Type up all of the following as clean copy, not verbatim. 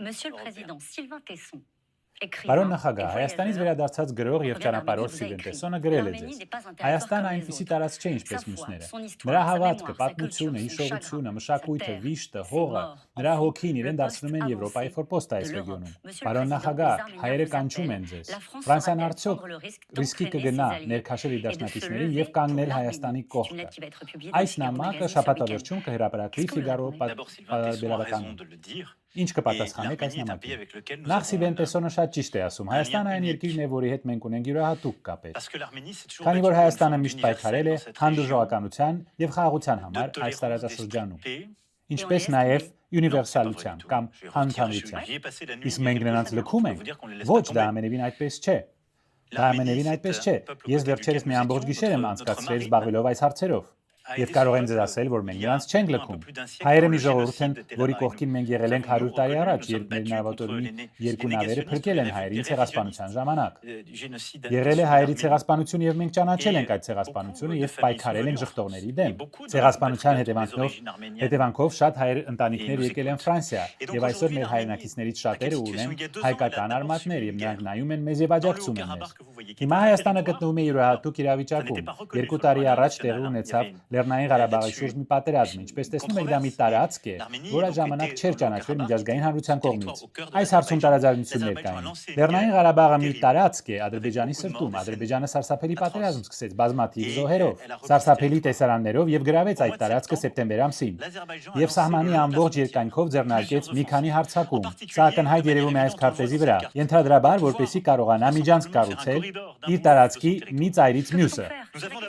Monsieur le Président, Sylvain Tesson, Պարոն նախագահ, Հայաստանից վերադարձած գրող եւ ճանապարհորդ Սիլվեն Տեսոնը գրել է ձեզ. Հայաստանը այնպիսի տարածք չէ, ինչպես մյուսները։ Նրա հավատքը, պատմությունը, հիշողությունը, մշակույթը, վիշտը, հողը, նրա հոգին իրեն դարձնում են Եվրոպայի ֆորպոստ այս ռեգիոնում։ Պարոն նախագահ, հայերը կանչում են ձեզ։ Ֆրանսիան արդյոք ռիսկի կգնա ներքաշել իր դաշնակիցներին եւ կանգնել Հայաստանի կողքը։ Այս նամակը շաբաթավերջում կհրապարակվի Ֆիգարո պատերազմականում։ Ինչ կպատասխանեք այս նամակին։ Նախ Սիլվեն Տեսոնը շատ ճիշտ է ասում։ Հայաստանը այն երկիրն է, որի հետ մենք ունենք յուրահատուկ կապեր։ Քանի որ Հայաստանը միշտ պայքարել է հանդուրժողականության եւ խաղաղության համար այս տարածաշրջանում, ինչպես նաեւ ունիվերսալության կամ հանրամության։ Իսկ մենք նրանց լքում ենք։ Ոչ, դա ամենևին այդպես չէ։ Դա ամենևին այդպես չէ։ Ես վերջերս մի ամբողջ գիշեր եմ անցկացրել զբաղվելով այս հարցերով։ Եվ կարող եմ ձեզ ասել, որ մենք նրանց չենք լքում։ Հայերը մի ժողովուրդ են, որի կողքին մենք եղել ենք 100 տարի առաջ, երբ մեր նավատորմի երկու նավերը փրկել են հայերին ցեղասպանության ժամանակ։ Եղել է հայերի ցեղասպանություն եւ մենք ճանաչել ենք այդ ցեղասպանությունը եւ պայքարել ենք ժխտողների դեմ։ Ցեղասպանության հետևանքով շատ հայեր ընտանիքներ եկել են Ֆրանսիա եւ այսօր մեր հայրենակիցներից շատերը ունեն հայկական արմատներ եւ նրանք նայում են մեզ եւ աջակցում են մեզ։ Հիմա Հայաստանը գտնվում է յուրահատուկ իրավիճակում։ 2 տարի առաջ տեղի ունեցավ Լեռնային Ղարաբաղի շուրջ մի պատերազմ, ինչպես տեսնում եք, դա մի տարածք է, որը ժամանակ չէր ճանաչվել միջազգային հանրության կողմից։ Այս հարցում տարաձայնություններ կային։ Լեռնային Ղարաբաղը մի տարածք է Ադրբեջանի սրտում։ Ադրբեջանը սարսափելի պատերազմ սկսեց բազմաթիվ զոհերով, սարսափելի տեսարաններով եւ գրավեց այդ տարածքը սեպտեմբեր ամսին։ Եվ սահմանի ամբողջ երկայնքով ձեռնարկեց մի քանի հարձակում։ Սա ակնհայտ երևում է այս քարտեզի վրա։ Ենթադրաբար, որպեսզի կարողանա միջանցք կառուցել իր տարածքի մի ծայրից մյուսը։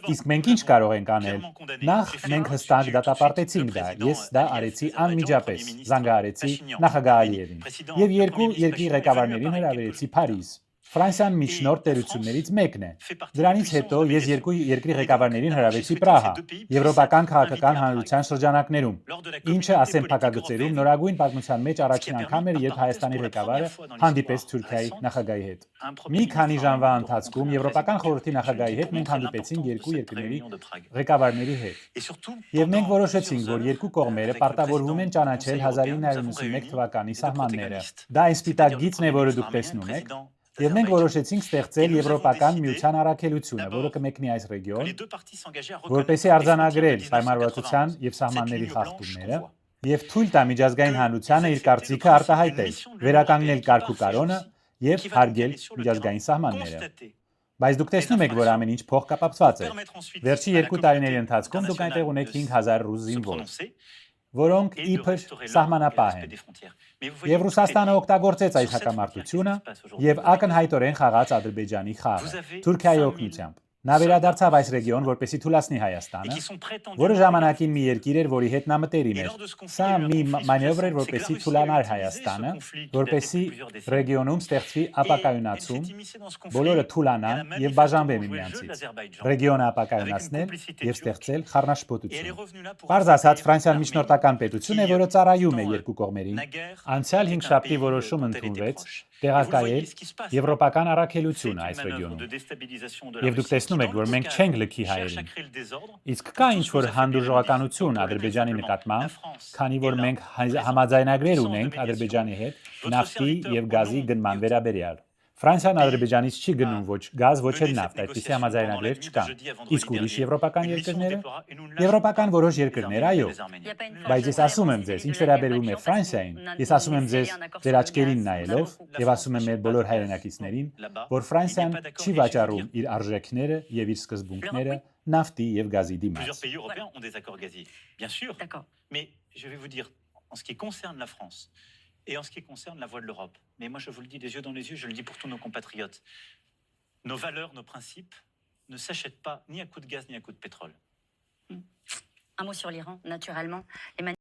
Իսկ մենք ինչ կարող ենք անել։ Նախ մենք հստակ դատապարտեցինք դա, ես դա արեցի անմիջապես, զանգահարեցի նախագահ Ալիևին եւ երկու երկրի ղեկավարներին հրավիրեցի Փարիզ։ Ֆրանսիան միջնորդ տերություններից մեկն է։ Դրանից հետո ես երկու երկրի ղեկավարներին հրավիրեցի Պրահա, Եվրոպական քաղաքական հանրության շրջանակներում, ինչը ասեմ փակագծերում նորագույն պատմության մեջ առաջին անգամ էր, երբ Հայաստանի ղեկավարը հանդիպեց Թուրքիայի նախագահի հետ։ Մի քանի ժամվա ընթացքում Եվրոպական խորհրդի նախագահի հետ մենք հանդիպեցինք երկու երկրների ղեկավարների հետ։ Եվ մենք որոշեցինք, որ երկու կողմերը պարտավորվում են ճանաչել 1991 թվականի սահմանները։ Դա այն սպիտակ գիծն է, որը դուք տեսնում եք։ Եվ մենք որոշեցինք ստեղծել Եվրոպական միության առաքելությունը, որը կմեկնի այս ռեգիոն, որպեսզի արձանագրել պայմանավորվածության եւ սահմանների խախտումները եւ թույլ տա միջազգային հանրությանը իր կարծիքը արտահայտել, վերականգնել կարգ ու կարոնը եւ հարգել միջազգային սահմանները։ Բայց դուք տեսնում եք, որ ամեն ինչ փոխկապակցված է։ Վերջի 2 տարիների ընթացքում դուք այնտեղ ունեք 5000 ռուս զինվոր, որոնք իբր սահմանապահ են։ Եվ Ռուսաստանը օգտագործեց այդ հակամարտությունը եւ ակնհայտորեն խաղաց Ադրբեջանի խաղը Թուրքիայի օգնությամբ։ Նա վերադարձավ այս ռեգիոն, որպեսզի թուլացնի Հայաստանը, որը ժամանակին մի երկիր էր, որի հետ նա մտերիմ էր։ Սա մի մանևր էր, որպեսզի թուլանար Հայաստանը, որպեսզի ռեգիոնում ստեղծվի ապակայունացում, բոլորը թուլանան եւ բաժանվեն միմյանցից։ Ռեգիոնը ապակայունացնել եւ ստեղծել խառնաշփոթություն։ Պարզ ասած, Ֆրանսիան միջնորդական պետություն է, որը ծառայում է երկու կողմերին։ Անցյալ 5 շաբթի որոշում ընդունվեց տեղակայել եվրոպական առաքելությունը այս ռեգիոնում։ Եվ դուք տեսնում եք, որ մենք չենք լքի հայերին։ Իսկ կա ինչ-որ հանդուրժողականություն Ադրբեջանի նկատմամբ, քանի որ մենք համաձայնագրեր ունենք Ադրբեջանի հետ նավթի եւ գազի գնման վերաբերյալ։ Ֆրանսիան Ադրբեջանից չի գնում ոչ գազ, ոչ էլ նավթ, այդպիսի համաձայնագրեր չկան։ Իսկ ուրիշ եվրոպական երկրները։ Եվրոպական որոշ երկրներ, այո։ Բայց ես ասում եմ ձեզ, ինչ վերաբերում է Ֆրանսիային, ես ասում եմ ձեզ ձեր աչքերին նայելով եւ ասում եմ մեր բոլոր հայրենակիցներին, որ Ֆրանսիան չի վաճառում իր արժեքները եւ իր սկզբունքները նավթի եւ գազի դիմաց։ Et en ce qui concerne la voix de l'Europe. Mais moi, je vous le dis des yeux dans les yeux, je le dis pour tous nos compatriotes. Nos valeurs, nos principes ne s'achètent pas ni à coup de gaz, ni à coup de pétrole. Un mot sur l'Iran, naturellement.